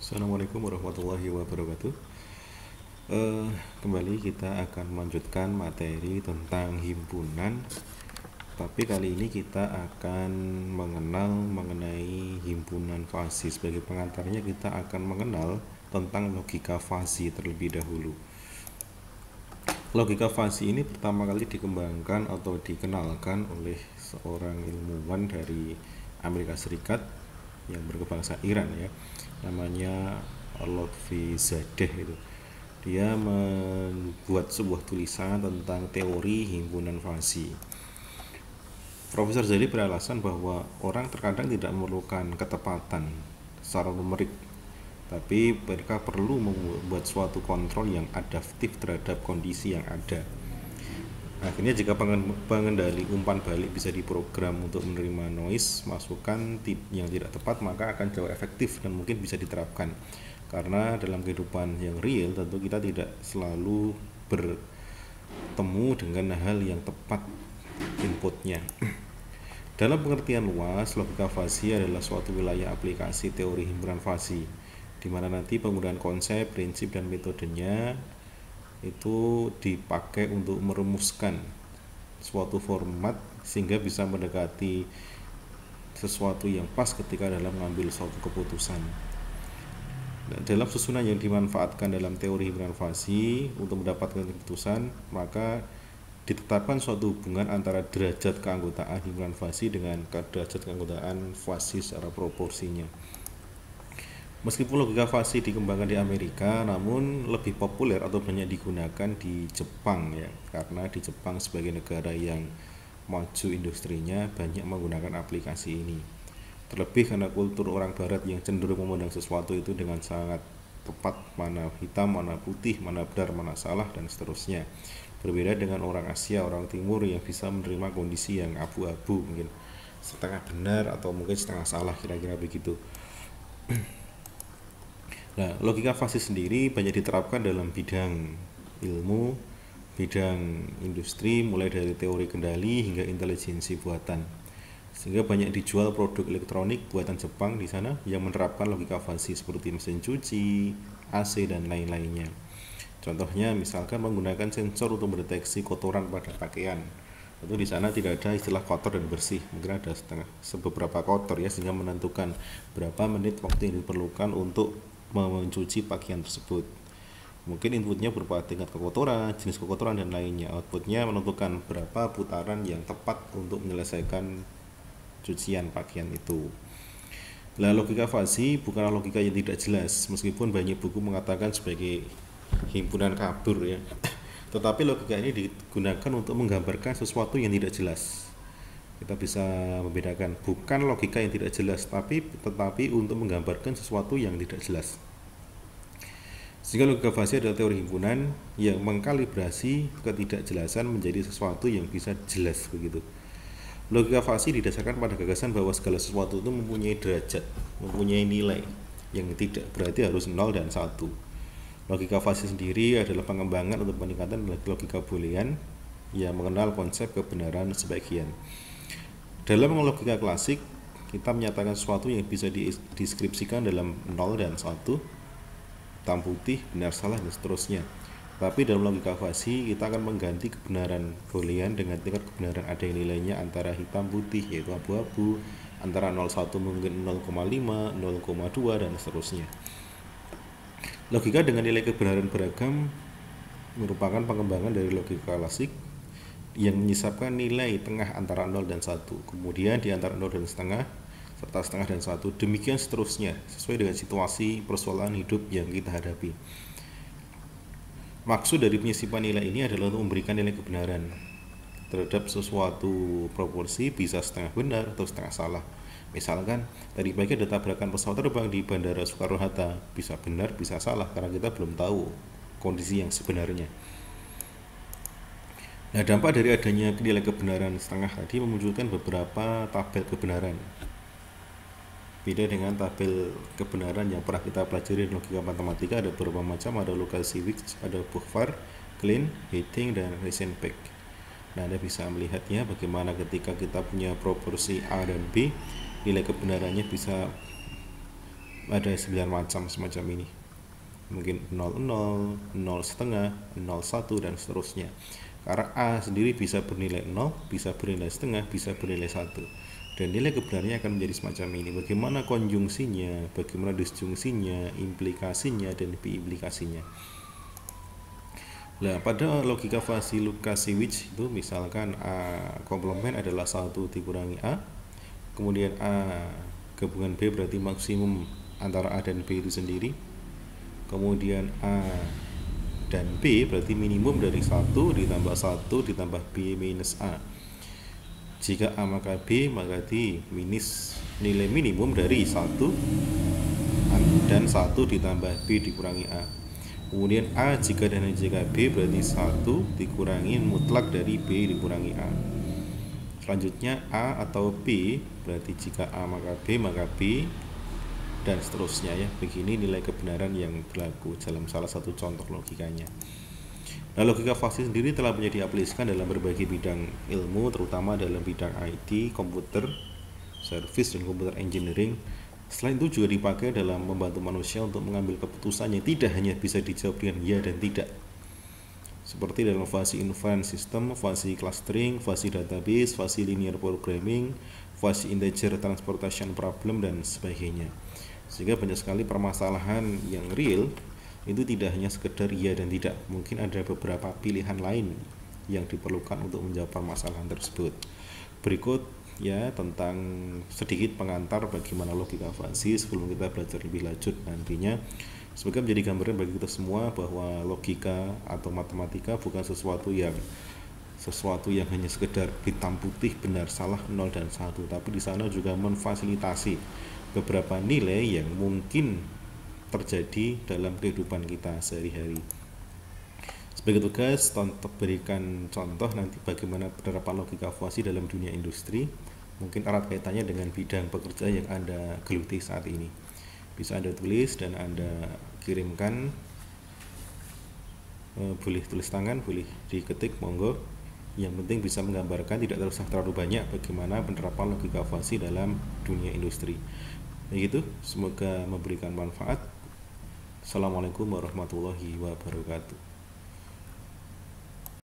Assalamualaikum warahmatullahi wabarakatuh. Kembali kita akan melanjutkan materi tentang himpunan. Tapi kali ini kita akan mengenal mengenai himpunan fasi. Sebagai pengantarnya kita akan mengenal tentang logika fasi terlebih dahulu. Logika fasi ini pertama kali dikembangkan atau dikenalkan oleh seorang ilmuwan dari Amerika Serikat yang berkebangsaan Iran ya, namanya Lotfi Zadeh itu. Dia membuat sebuah tulisan tentang teori himpunan fasi. Profesor Zadeh beralasan bahwa orang terkadang tidak memerlukan ketepatan secara numerik, tapi mereka perlu membuat suatu kontrol yang adaptif terhadap kondisi yang ada. Akhirnya jika pengendali umpan balik bisa diprogram untuk menerima noise masukan yang tidak tepat, maka akan jauh efektif dan mungkin bisa diterapkan. Karena dalam kehidupan yang real tentu kita tidak selalu bertemu dengan hal yang tepat inputnya. Dalam pengertian luas, logika fasi adalah suatu wilayah aplikasi teori himpunan fasi, di mana nanti penggunaan konsep, prinsip, dan metodenya itu dipakai untuk merumuskan suatu format sehingga bisa mendekati sesuatu yang pas ketika dalam mengambil suatu keputusan. Dalam susunan yang dimanfaatkan dalam teori himpunan fasi untuk mendapatkan keputusan, maka ditetapkan suatu hubungan antara derajat keanggotaan himpunan fasi dengan derajat keanggotaan fasi secara proporsinya. Meskipun logika fasi dikembangkan di Amerika, namun lebih populer atau banyak digunakan di Jepang ya, karena di Jepang sebagai negara yang maju industrinya banyak menggunakan aplikasi ini. Terlebih karena kultur orang barat yang cenderung memandang sesuatu itu dengan sangat tepat, mana hitam, mana putih, mana benar, mana salah, dan seterusnya. Berbeda dengan orang Asia, orang Timur yang bisa menerima kondisi yang abu-abu, mungkin setengah benar atau mungkin setengah salah, kira-kira begitu. Nah, logika fasi sendiri banyak diterapkan dalam bidang ilmu, bidang industri, mulai dari teori kendali hingga intelijensi buatan. Sehingga banyak dijual produk elektronik buatan Jepang di sana yang menerapkan logika fasi seperti mesin cuci, AC, dan lain-lainnya. Contohnya misalkan menggunakan sensor untuk mendeteksi kotoran pada pakaian. Tentu di sana tidak ada istilah kotor dan bersih, mungkin ada sebeberapa kotor ya, sehingga menentukan berapa menit waktu yang diperlukan untuk mencuci pakaian tersebut. Mungkin inputnya berupa tingkat kekotoran, jenis kekotoran, dan lainnya. Outputnya menentukan berapa putaran yang tepat untuk menyelesaikan cucian pakaian itu. Nah, logika fasi bukanlah logika yang tidak jelas, meskipun banyak buku mengatakan sebagai himpunan kabur ya. Tetapi logika ini digunakan untuk menggambarkan sesuatu yang tidak jelas. Kita bisa membedakan bukan logika yang tidak jelas, tetapi untuk menggambarkan sesuatu yang tidak jelas. Sehingga logika fasi adalah teori himpunan yang mengkalibrasi ketidakjelasan menjadi sesuatu yang bisa jelas begitu. Logika fasi didasarkan pada gagasan bahwa segala sesuatu itu mempunyai derajat, mempunyai nilai yang tidak berarti harus 0 dan 1. Logika fasi sendiri adalah pengembangan atau peningkatan logika boolean yang mengenal konsep kebenaran sebagian. Dalam logika klasik, kita menyatakan sesuatu yang bisa dideskripsikan dalam 0 dan 1, hitam putih, benar salah, dan seterusnya. Tapi dalam logika fasi, kita akan mengganti kebenaran boolean dengan tingkat kebenaran ada yang nilainya antara hitam putih, yaitu abu-abu, antara 0,1 mungkin 0,5, 0,2, dan seterusnya. Logika dengan nilai kebenaran beragam merupakan pengembangan dari logika klasik yang menyisapkan nilai tengah antara 0 dan 1, kemudian di antara 0 dan setengah, serta setengah dan 1, demikian seterusnya, sesuai dengan situasi persoalan hidup yang kita hadapi. Maksud dari penyisipan nilai ini adalah untuk memberikan nilai kebenaran terhadap sesuatu proporsi, bisa setengah benar atau setengah salah. Misalkan, tadi pagi ada tabrakan pesawat terbang di Bandara Soekarno-Hatta, bisa benar, bisa salah, karena kita belum tahu kondisi yang sebenarnya. Nah, dampak dari adanya nilai kebenaran setengah tadi memunculkan beberapa tabel kebenaran. Beda dengan tabel kebenaran yang pernah kita pelajari di logika matematika, ada beberapa macam, ada Lukasiewicz, ada Buchvar, Klein, Heyting, dan Reisenbeck. Nah, Anda bisa melihatnya bagaimana ketika kita punya proporsi A dan B, nilai kebenarannya bisa ada 9 macam semacam ini, mungkin 00, 0 setengah, 01 dan seterusnya. Karena A sendiri bisa bernilai 0, bisa bernilai setengah, bisa bernilai 1, dan nilai kebenarannya akan menjadi semacam ini. Bagaimana konjungsinya, bagaimana disjungsinya, implikasinya, dan biimplikasinya. Nah, pada logika Vasilukasiewicz itu misalkan A komplement adalah 1 dikurangi A, kemudian A gabungan B berarti maksimum antara A dan B itu sendiri, kemudian A dan B berarti minimum dari 1 ditambah 1 ditambah B minus A. Jika A maka B, maka di minus nilai minimum dari 1 dan 1 ditambah B dikurangi A. Kemudian A jika dan jika B berarti 1 dikurangi mutlak dari B dikurangi A. Selanjutnya A atau B berarti jika A maka B, dan seterusnya ya. Begini nilai kebenaran yang berlaku dalam salah satu contoh logikanya. Nah, logika Vasil sendiri telah menjadi diaplikasikan dalam berbagai bidang ilmu, terutama dalam bidang IT, komputer, service, dan komputer engineering. Selain itu juga dipakai dalam membantu manusia untuk mengambil keputusan yang tidak hanya bisa dijawab dengan ya dan tidak, seperti dalam fase inference system, fase clustering, fase database, fase linear programming, fase integer transportation problem, dan sebagainya. Sehingga banyak sekali permasalahan yang real itu tidak hanya sekedar iya dan tidak, mungkin ada beberapa pilihan lain yang diperlukan untuk menjawab permasalahan tersebut. Berikut ya tentang sedikit pengantar bagaimana logika Vasil sebelum kita belajar lebih lanjut nantinya. Semoga menjadi gambaran bagi kita semua bahwa logika atau matematika bukan sesuatu yang hanya sekedar hitam putih, benar salah, 0 dan 1, tapi di sana juga memfasilitasi beberapa nilai yang mungkin terjadi dalam kehidupan kita sehari-hari. Sebagai tugas, berikan contoh nanti bagaimana penerapan logika Vasil dalam dunia industri, mungkin erat kaitannya dengan bidang pekerja yang Anda geluti saat ini. Bisa Anda tulis dan Anda kirimkan, boleh tulis tangan, boleh diketik, monggo. Yang penting bisa menggambarkan, tidak usah terlalu banyak, bagaimana penerapan logika Vasil dalam dunia industri. Begitu, semoga memberikan manfaat. Assalamualaikum warahmatullahi wabarakatuh.